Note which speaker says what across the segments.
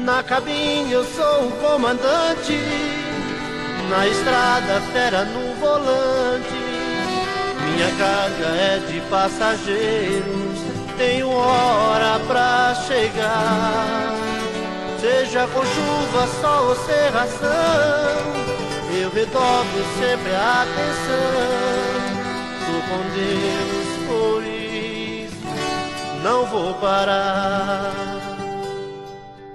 Speaker 1: Na cabine eu sou o comandante, na estrada fera no volante. Minha carga é de passageiros, tenho hora pra chegar. Seja com chuva, sol ou cerração, eu redobro sempre a atenção. Tô com Deus, por isso não vou parar.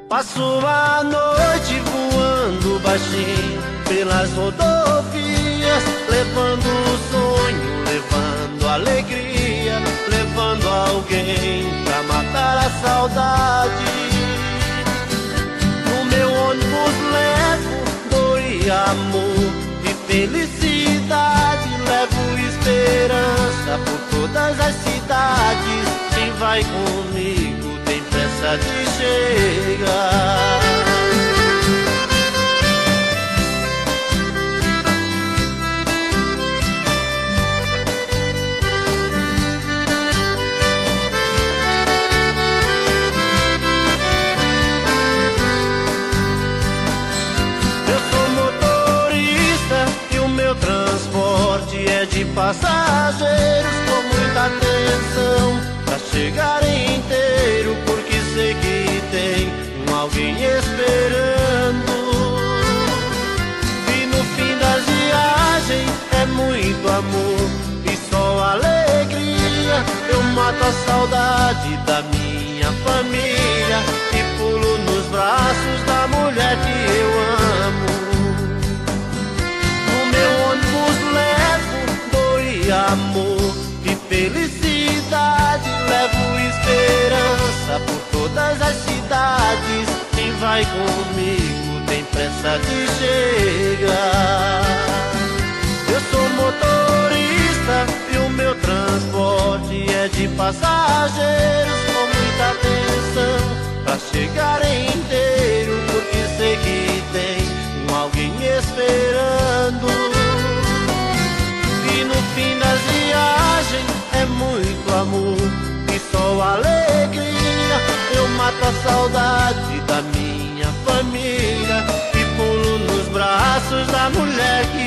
Speaker 1: Passo a noite voando baixinho pelas rodovias, levando o sonho, levando alegria, levando alguém pra matar a saudade. No meu ônibus levo dor e amor e felicidade, levo esperança por todas as cidades. Quem vai comigo tem pressa de chegar. Eu sou motorista e o meu transporte é de passageiros, com muita atenção pra chegar inteiro, porque sei que tem alguém esperando. E no fim da viagem é muito amor e só alegria. Eu mato a saudade da minha família e pulo nos braços da mulher que eu amo. No meu ônibus levo dor e amor e felicidade, levo esperança por todas as cidades. Quem vai comigo tem pressa de chegar. Eu sou motorista e o meu transporte é de passageiros, com muita atenção pra chegar inteiro, porque sei que tem alguém esperando. E no fim das viagens é muito amor e só alegria. Eu mato a saudade da minha família e pulo nos braços da mulher que